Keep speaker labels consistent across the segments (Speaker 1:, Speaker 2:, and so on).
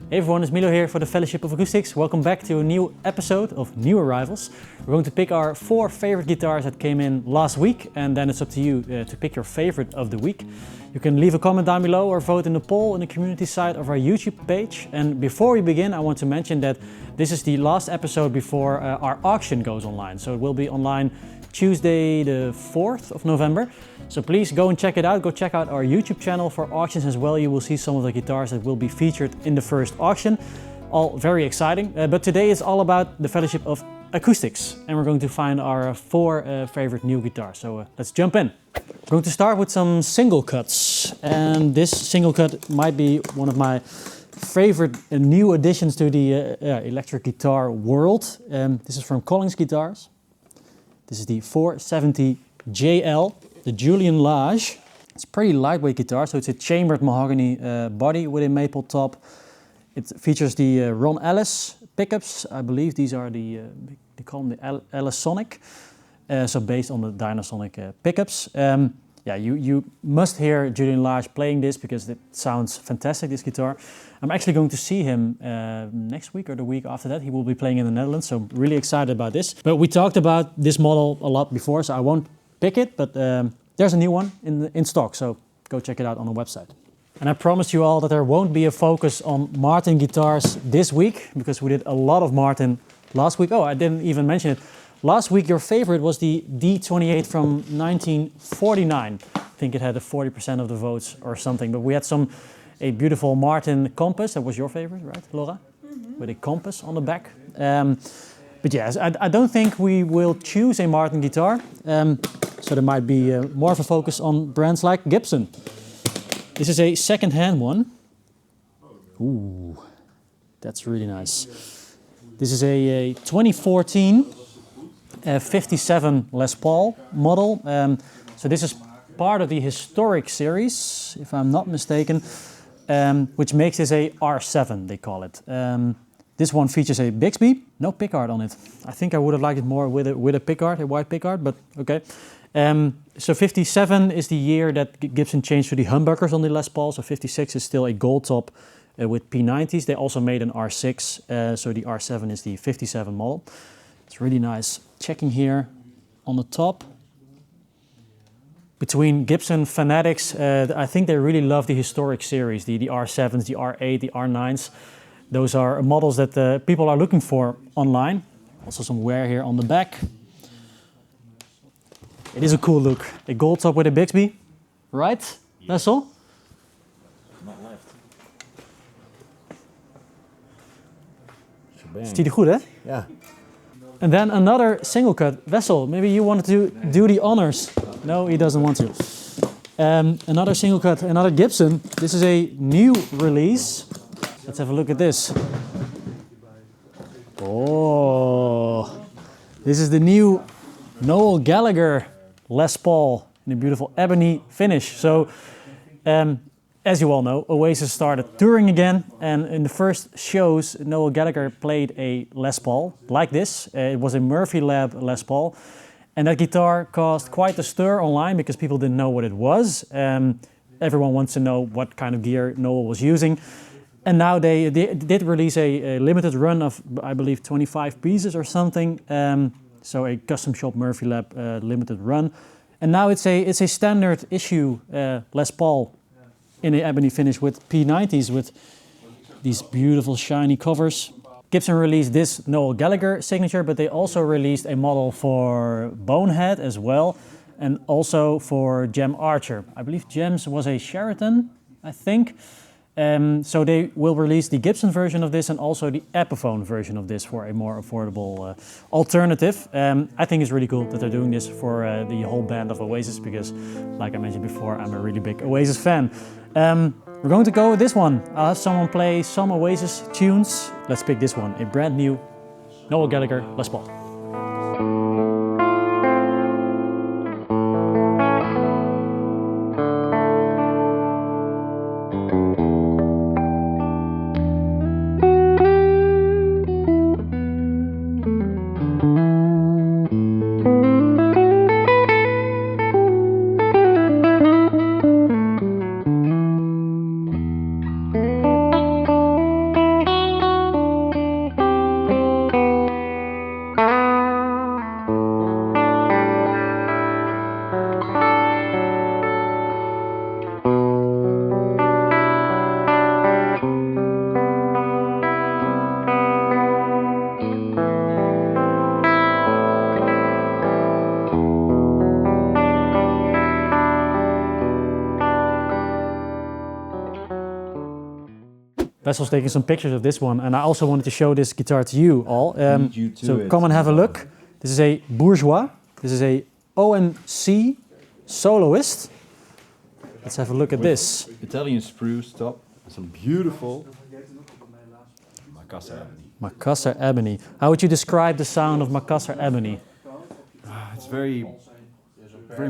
Speaker 1: Hey everyone, it's Milo here for the Fellowship of Acoustics. Welcome back to a new episode of New Arrivals. We're going to pick our 4 favorite guitars that came in last week, and then it's up to you to pick your favorite of the week. You can leave a comment down below or vote in the poll in the community side of our YouTube page. And before we begin, I want to mention that this is the last episode before our auction goes online. So it will be online Tuesday the 4th of November. So please go and check it out. Go check out our YouTube channel for auctions as well. You will see some of the guitars that will be featured in the first auction. All very exciting. But today is all about the Fellowship of Acoustics. And we're going to find our 4 favorite new guitars. So let's jump in. We're going to start with some single cuts. And this single cut might be one of my favorite new additions to the electric guitar world. This is from Collings Guitars. This is the 470 JL. The Julian Lage. It's a pretty lightweight guitar, so it's a chambered mahogany body with a maple top. It features the Ron Ellis pickups. I believe these are the, they call them the Ellisonic, so based on the Dynasonic pickups. Yeah, you must hear Julian Lage playing this because it sounds fantastic, this guitar. I'm actually going to see him next week or the week after that. He will be playing in the Netherlands, so I'm really excited about this. But we talked about this model a lot before, so I won't pick it, but there's a new one in stock, so go check it out on the website. And I promised you all that there won't be a focus on Martin guitars this week, because we did a lot of Martin last week. Oh, I didn't even mention it. Last week your favorite was the D28 from 1949. I think it had a 40% of the votes or something, but we had a beautiful Martin Compass. That was your favorite, right, Laura? Mm-hmm. With a compass on the back. But yes, I don't think we will choose a Martin guitar, so there might be more of a focus on brands like Gibson. This is a second-hand one. Ooh, that's really nice. This is a 2014 57 Les Paul model. So this is part of the historic series, if I'm not mistaken, which makes this a R7, they call it. This one features a Bixby, no pickguard on it. I think I would have liked it more with a pickguard, a white pickguard, but okay. So 57 is the year that Gibson changed to the humbuckers on the Les Paul. So 56 is still a gold top with P90s. They also made an R6, so the R7 is the 57 model. It's really nice. Checking here on the top. Between Gibson fanatics, I think they really love the historic series, the R7s, the R8, the R9s. Those are models that people are looking for online. Also some wear here on the back. It is a cool look. A gold top with a Bixby, right? Yeah. That's all?
Speaker 2: Not left.
Speaker 1: Ziet er goed, hè?
Speaker 2: Yeah.
Speaker 1: And then another single cut. Wessel, maybe you wanted to do the honors. No, he doesn't want to. Another single cut, another Gibson. This is a new release. Let's have a look at this. Oh, this is the new Noel Gallagher Les Paul in a beautiful ebony finish. So, as you all know, Oasis started touring again, and in the first shows, Noel Gallagher played a Les Paul like this. It was a Murphy Lab Les Paul, and that guitar caused quite a stir online because people didn't know what it was. Everyone wants to know what kind of gear Noel was using. And now they did release a limited run of, I believe, 25 pieces or something. So a custom shop Murphy Lab limited run. And now it's a standard issue Les Paul in an ebony finish with P90s with these beautiful shiny covers. Gibson released this Noel Gallagher signature, but they also released a model for Bonehead as well, and also for Jem Archer. I believe Jem's was a Sheraton, I think. So they will release the Gibson version of this and also the Epiphone version of this for a more affordable alternative. I think it's really cool that they're doing this for the whole band of Oasis because, like I mentioned before, I'm a really big Oasis fan. We're going to go with this one. I'll have someone play some Oasis tunes. Let's pick this one, a brand new Noel Gallagher Les Paul. Vessel's taking some pictures of this one, and I also wanted to show this guitar to you all.
Speaker 2: You to
Speaker 1: So
Speaker 2: it.
Speaker 1: come and have a look. This is a Bourgeois. This is a OM C Soloist. Let's have a look at this.
Speaker 2: Italian spruce top. Some beautiful Makassar Ebony.
Speaker 1: Makassar Ebony. How would you describe the sound of Makassar Ebony?
Speaker 2: It's very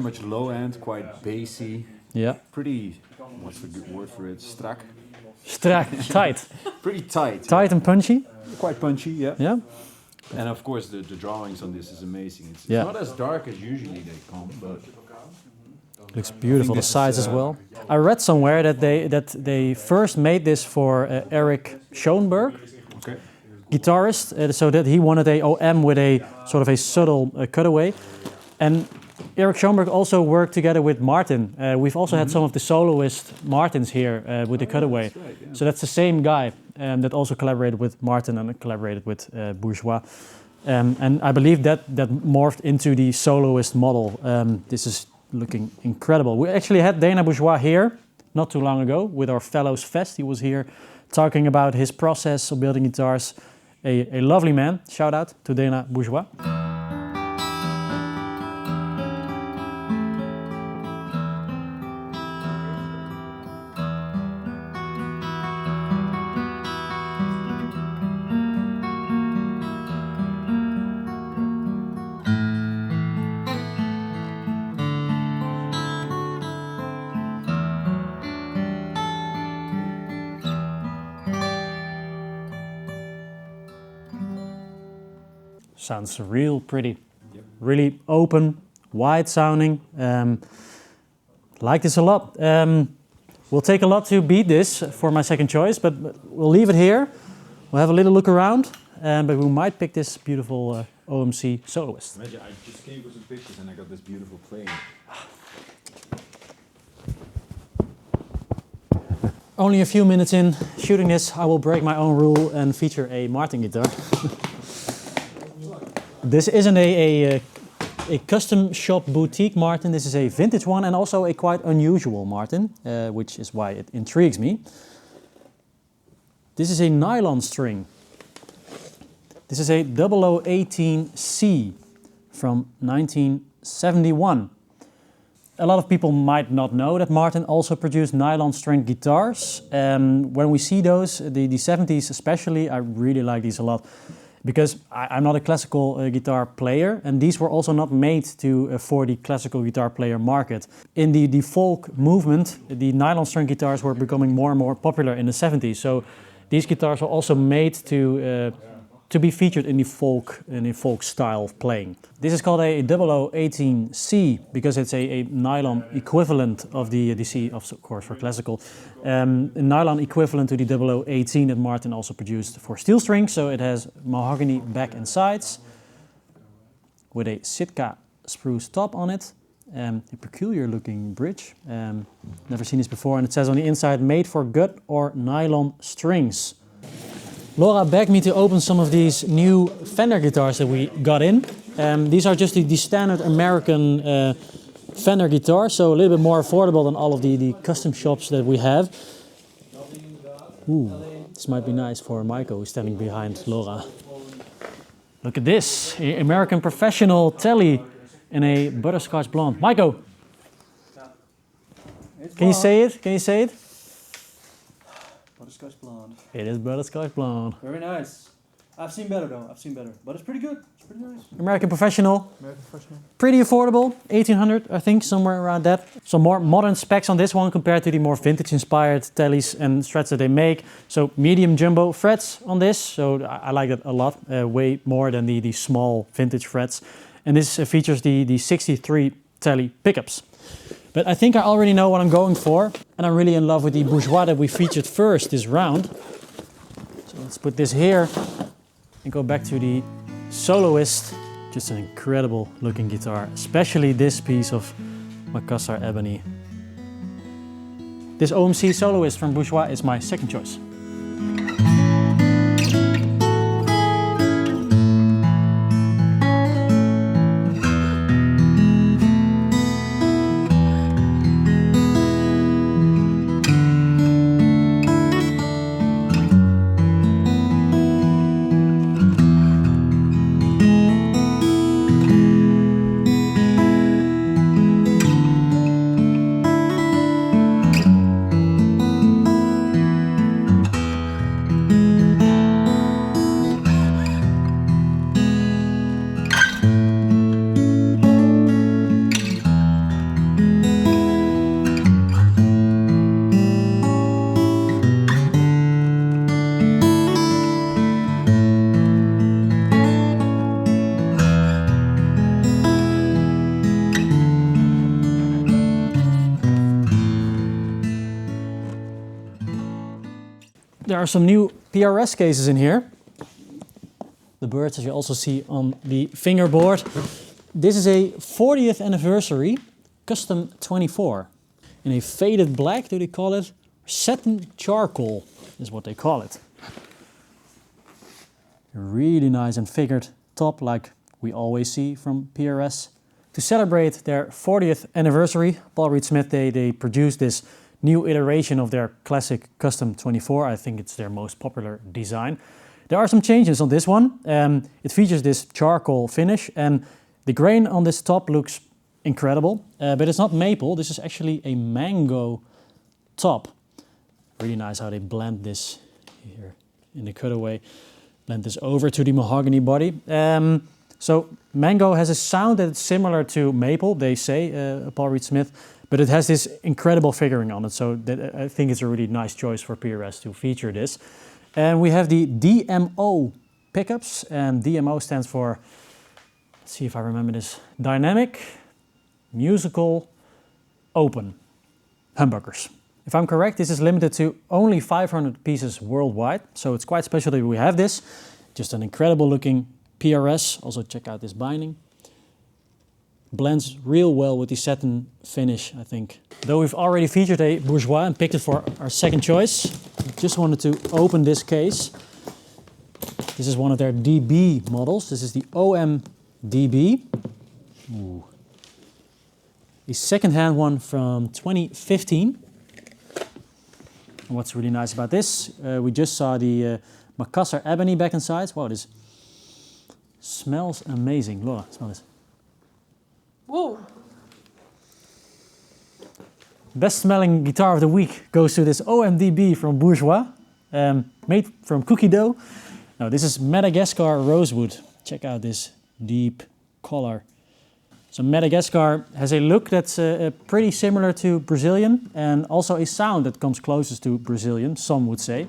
Speaker 2: much low end, quite bassy.
Speaker 1: Yeah.
Speaker 2: Pretty, what's the good word for it? Strak.
Speaker 1: Strak, tight.
Speaker 2: Pretty tight.
Speaker 1: Tight and punchy.
Speaker 2: Quite punchy, yeah.
Speaker 1: Yeah.
Speaker 2: And of course the drawings on this is amazing. It's
Speaker 1: Yeah.
Speaker 2: not as dark as usually they come, but
Speaker 1: Looks beautiful. The
Speaker 2: this
Speaker 1: size
Speaker 2: is,
Speaker 1: as well. I read somewhere that they first made this for Eric Schoenberg,
Speaker 2: okay.
Speaker 1: guitarist, so that he wanted a OM with a sort of a subtle cutaway. And Eric Schoenberg also worked together with Martin. We've also had some of the soloist Martins here with the cutaway.
Speaker 2: That's right, yeah.
Speaker 1: So that's the same guy that also collaborated with Martin and collaborated with Bourgeois. And I believe that morphed into the soloist model. This is looking incredible. We actually had Dana Bourgeois here not too long ago with our Fellows Fest. He was here talking about his process of building guitars. A lovely man. Shout out to Dana Bourgeois. Sounds real pretty.
Speaker 2: Yep.
Speaker 1: Really open, wide sounding. Like this a lot. Will take a lot to beat this for my second choice, but we'll leave it here. We'll have a little look around, but we might pick this beautiful OMC Soloist.
Speaker 2: Imagine I just came with some pictures and I got this beautiful playing.
Speaker 1: Only a few minutes in shooting this, I will break my own rule and feature a Martin guitar. This isn't a custom shop boutique Martin. This is a vintage one and also a quite unusual Martin, which is why it intrigues me. This is a nylon string. This is a 0018 C from 1971. A lot of people might not know that Martin also produced nylon string guitars. When we see those, the 70s especially, I really like these a lot. Because I'm not a classical guitar player, and these were also not made for the classical guitar player market. In the folk movement, the nylon string guitars were becoming more and more popular in the 70s. So these guitars were also made to be featured in the folk style of playing. This is called a 0018 C because it's a nylon equivalent of the C, of course, for classical. A nylon equivalent to the 0018 that Martin also produced for steel strings. So it has mahogany back and sides with a Sitka spruce top on it. A peculiar looking bridge. Never seen this before, and it says on the inside, made for gut or nylon strings. Laura begged me to open some of these new Fender guitars that we got in. These are just the standard American Fender guitar, so a little bit more affordable than all of the custom shops that we have. Ooh, this might be nice for Maiko, who's standing behind Laura. Look at this, American Professional Telly in a butterscotch blonde. Maiko, can you say it? Can you say it?
Speaker 3: Butterscotch blonde.
Speaker 1: It is butterscotch blonde.
Speaker 3: Very nice. I've seen better though. I've seen better, but it's pretty good. It's pretty nice.
Speaker 1: American Professional.
Speaker 3: American Professional.
Speaker 1: Pretty affordable, 1800 I think, somewhere around that. Some more modern specs on this one compared to the more vintage inspired tellies and strats that they make. So medium jumbo frets on this, so I like that a lot, way more than the small vintage frets. And this features the 63 telly pickups. But I think I already know what I'm going for, and I'm really in love with the Bourgeois that we featured first this round. So let's put this here and go back to the Soloist. Just an incredible looking guitar, especially this piece of Makassar Ebony. This OMC Soloist from Bourgeois is my second choice. There are some new PRS cases in here. The birds, as you also see on the fingerboard. This is a 40th anniversary custom 24 in a faded black, do they call it? Satin charcoal is what they call it. A really nice and figured top like we always see from PRS. To celebrate their 40th anniversary, Paul Reed Smith, they produced this new iteration of their classic custom 24. I think it's their most popular design. There are some changes on this one. It features this charcoal finish and the grain on this top looks incredible, but it's not maple. This is actually a mango top. Really nice how they blend this here in the cutaway. Blend this over to the mahogany body. So mango has a sound that's similar to maple, they say, Paul Reed Smith, but it has this incredible figuring on it. So I think it's a really nice choice for PRS to feature this. And we have the DMO pickups, and DMO stands for, let's see if I remember this, Dynamic, Musical, Open humbuckers. If I'm correct, this is limited to only 500 pieces worldwide, so it's quite special that we have this. Just an incredible looking PRS. Also check out this binding. Blends real well with the satin finish, I think. Though we've already featured a Bourgeois and picked it for our second choice, just wanted to open this case. This is one of their DB models. This is the OMDB. Ooh. A second-hand one from 2015. And what's really nice about this, we just saw the Macassar Ebony back and sides. Wow, this smells amazing. Look, smell this.
Speaker 4: Whoa!
Speaker 1: Best smelling guitar of the week goes to this OMDB from Bourgeois, made from cookie dough. Now this is Madagascar Rosewood. Check out this deep color. So Madagascar has a look that's pretty similar to Brazilian and also a sound that comes closest to Brazilian, some would say.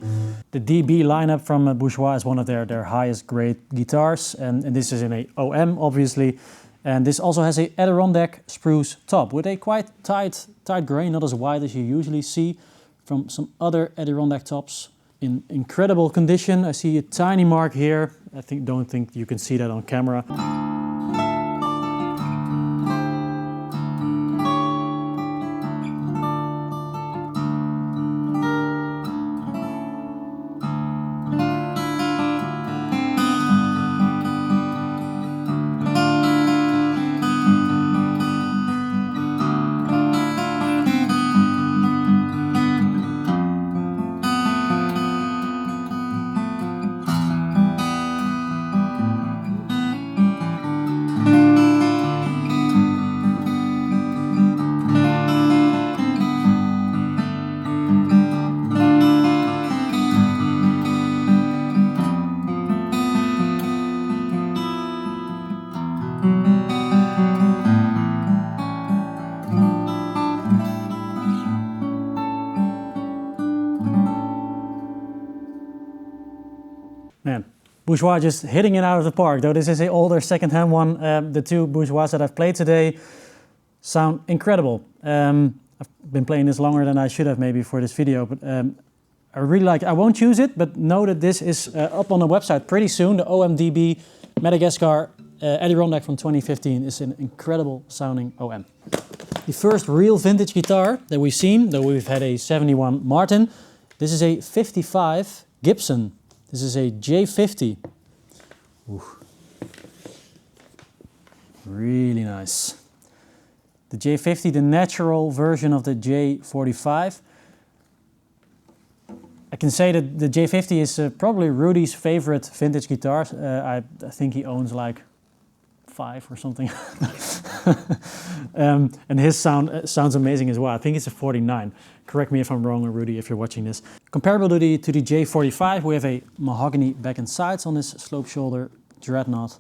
Speaker 1: The DB lineup from Bourgeois is one of their highest grade guitars, and this is in a OM obviously. And this also has a Adirondack spruce top with a quite tight grain, not as wide as you usually see from some other Adirondack tops. In incredible condition. I see a tiny mark here. Don't think you can see that on camera. Man, Bourgeois just hitting it out of the park. Though this is an older second-hand one, the two Bourgeois that I've played today sound incredible. I've been playing this longer than I should have maybe for this video, but I really like it. I won't use it, but know that this is up on the website pretty soon. The OMDB Madagascar Adirondack from 2015 is an incredible sounding OM. The first real vintage guitar that we've seen, though we've had a 71 Martin, this is a 55 Gibson. This is a J50. Ooh. Really nice. The J50, the natural version of the J45. I can say that the J50 is probably Rudy's favorite vintage guitar. I think he owns like 5 or something. And his sounds amazing as well. I think it's a 49. Correct me if I'm wrong, Rudy, if you're watching this. Comparable to the J45, we have a mahogany back and sides on this slope shoulder dreadnought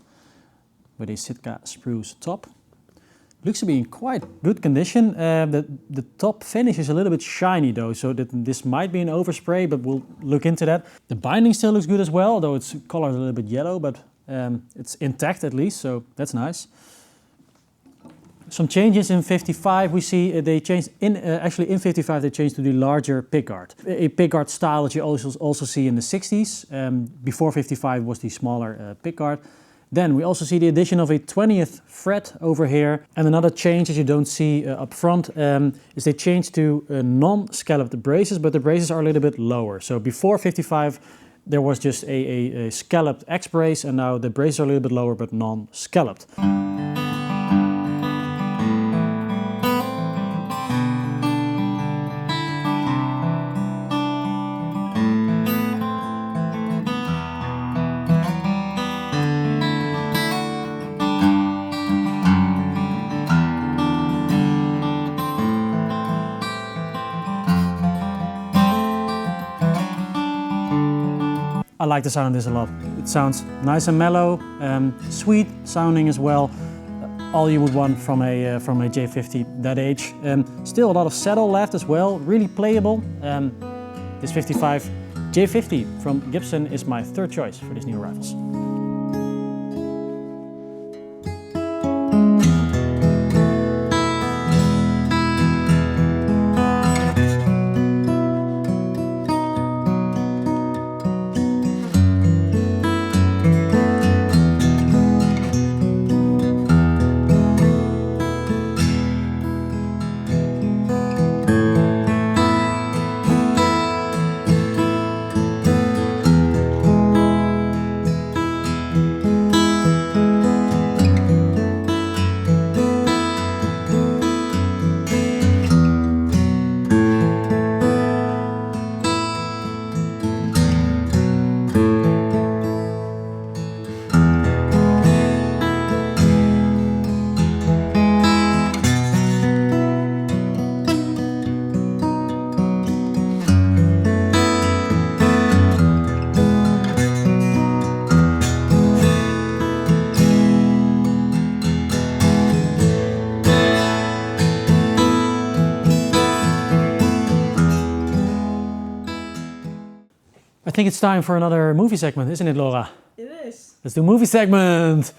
Speaker 1: with a Sitka spruce top. Looks to be in quite good condition. The top finish is a little bit shiny though, so that this might be an overspray, but we'll look into that. The binding still looks good as well, although it's colored a little bit yellow, but it's intact at least, so that's nice. Some changes in 55 we see they changed actually in 55 they changed to the larger pickguard. A pickguard style that you also see in the 60s. Before 55 was the smaller pickguard. Then we also see the addition of a 20th fret over here. And another change that you don't see up front is they changed to non-scalloped braces, but the braces are a little bit lower. So before 55 there was just a scalloped X brace, and now the braces are a little bit lower but non-scalloped. I like the sound of this a lot. It sounds nice and mellow, sweet sounding as well. All you would want from a J50 that age. Still a lot of saddle left as well, really playable. This 55 J50 from Gibson is my third choice for these new arrivals. I think it's time for another movie segment, isn't it, Laura?
Speaker 4: It is.
Speaker 1: Let's do movie segment!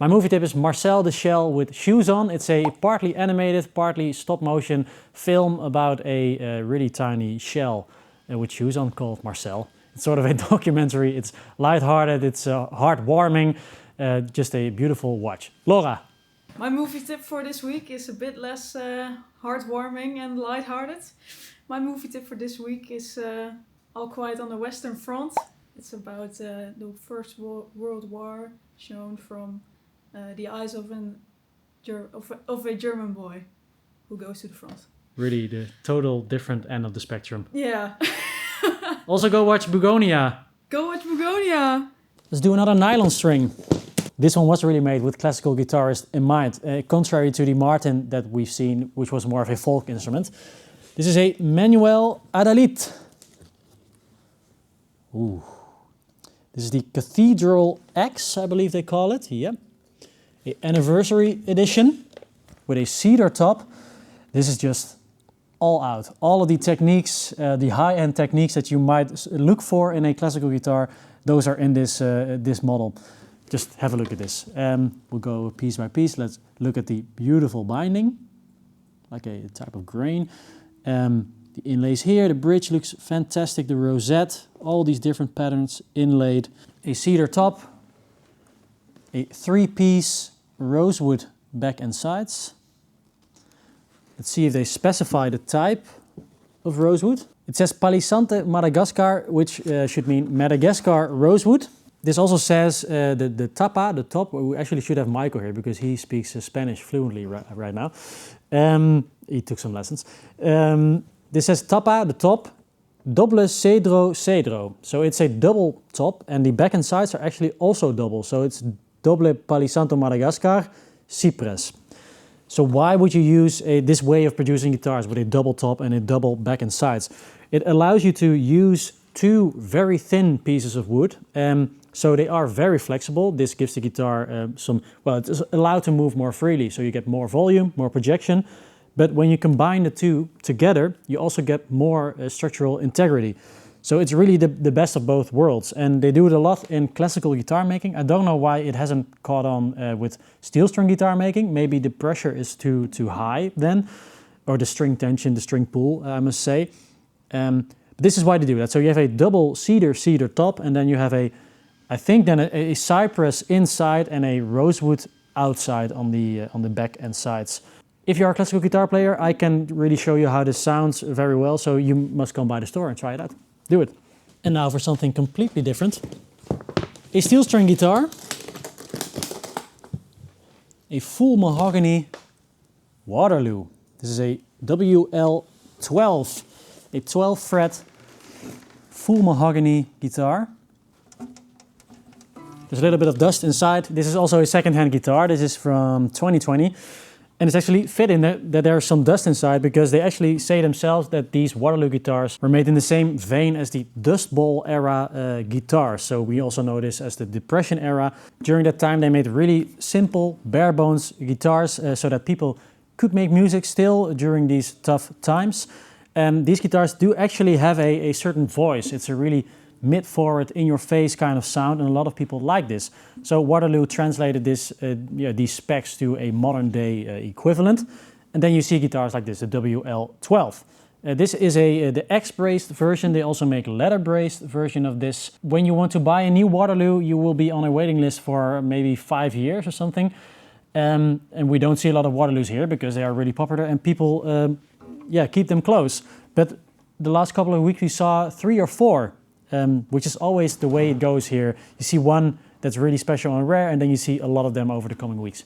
Speaker 1: My movie tip is Marcel the Shell with Shoes On. It's a partly animated, partly stop motion film about a really tiny shell with shoes on called Marcel. It's sort of a documentary. It's lighthearted, it's heartwarming, just a beautiful watch. Laura?
Speaker 4: My movie tip for this week is a bit less heartwarming and lighthearted. My movie tip for this week is All Quiet on the Western Front. It's about the First World War shown from the eyes of a German boy who goes to the front.
Speaker 1: Really the total different end of the spectrum.
Speaker 4: Yeah.
Speaker 1: Also go watch Bugonia.
Speaker 4: Go watch Bugonia.
Speaker 1: Let's do another nylon string. This one was really made with classical guitarists in mind, contrary to the Martin that we've seen, which was more of a folk instrument. This is a Manuel Adalid. Ooh. This is the Cathedral X, I believe they call it. Yeah. An anniversary edition with a cedar top. This is just all out. All of the techniques, the high-end techniques that you might look for in a classical guitar, those are in this model. Just have a look at this. We'll go piece by piece. Let's look at the beautiful binding, like a type of grain. The inlays here, the bridge looks fantastic. The rosette, all these different patterns inlaid. A cedar top, a 3-piece rosewood back and sides. Let's see if they specify the type of rosewood. It says Palisante Madagascar, which should mean Madagascar rosewood. This also says the tapa, the top. We actually should have Michael here because he speaks Spanish fluently right now. He took some lessons. This says tapa, the top, Double Cedro Cedro. So it's a double top, and the back and sides are actually also double. So it's Double Palisanto Madagascar Cypress. So why would you use this way of producing guitars with a double top and a double back and sides? It allows you to use two very thin pieces of wood. So they are very flexible. This gives the guitar it's allowed to move more freely. So you get more volume, more projection. But when you combine the two together, you also get more structural integrity. So it's really the best of both worlds. And they do it a lot in classical guitar making. I don't know why it hasn't caught on with steel string guitar making. Maybe the pressure is too high then, or the string tension, the string pull, I must say. But this is why they do that. So you have a double cedar top, and then you have a cypress inside and a rosewood outside on the back and sides. If you are a classical guitar player, I can really show you how this sounds very well, so you must come by the store and try it out. Do it. And now for something completely different. A steel string guitar. A full mahogany Waterloo. This is a WL12, a 12 fret full mahogany guitar. There's a little bit of dust inside. This is also a second-hand guitar. This is from 2020. And it's actually fitting that there's some dust inside, because they actually say themselves that these Waterloo guitars were made in the same vein as the Dust Bowl era guitars. So we also know this as the Depression era. During that time they made really simple, bare bones guitars so that people could make music still during these tough times. And these guitars do actually have a certain voice. It's a really mid-forward, in-your-face kind of sound, and a lot of people like this. So Waterloo translated these specs to a modern-day equivalent, and then you see guitars like this, the WL12. This is the X-braced version. They also make leather-braced version of this. When you want to buy a new Waterloo, you will be on a waiting list for maybe 5 years or something. And we don't see a lot of Waterloos here because they are really popular, and people keep them close. But the last couple of weeks we saw 3 or 4. Which is always the way it goes here. You see one that's really special and rare, and then you see a lot of them over the coming weeks.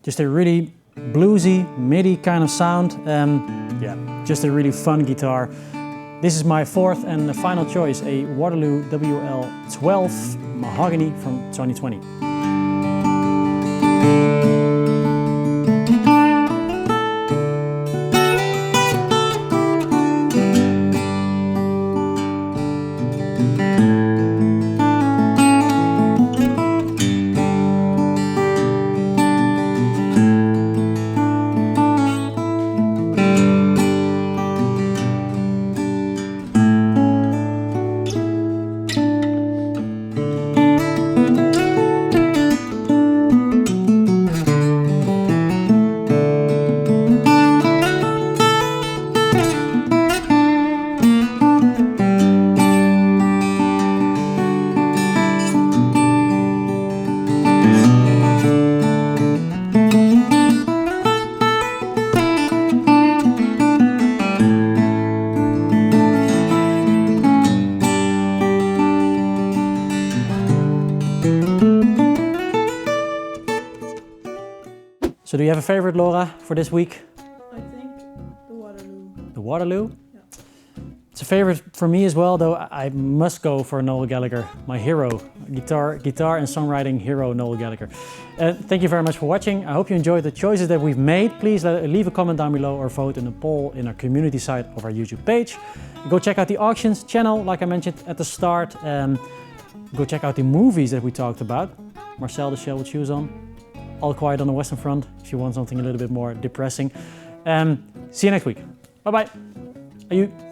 Speaker 1: Just a really bluesy, MIDI kind of sound. Just a really fun guitar. This is my fourth and final choice, a Waterloo WL12 Mahogany from 2020. So do you have a favorite, Laura, for this week?
Speaker 4: I think the Waterloo.
Speaker 1: The Waterloo?
Speaker 4: Yeah.
Speaker 1: It's a favorite for me as well, though I must go for Noel Gallagher, my hero, guitar and songwriting hero, Noel Gallagher. Thank you very much for watching. I hope you enjoyed the choices that we've made. Please leave a comment down below or vote in a poll in our community site of our YouTube page. Go check out the auctions channel, like I mentioned at the start. Go check out the movies that we talked about. Marcel the Shell with Shoes On. All Quiet on the Western Front, if you want something a little bit more depressing. See you next week. Bye bye. Are you?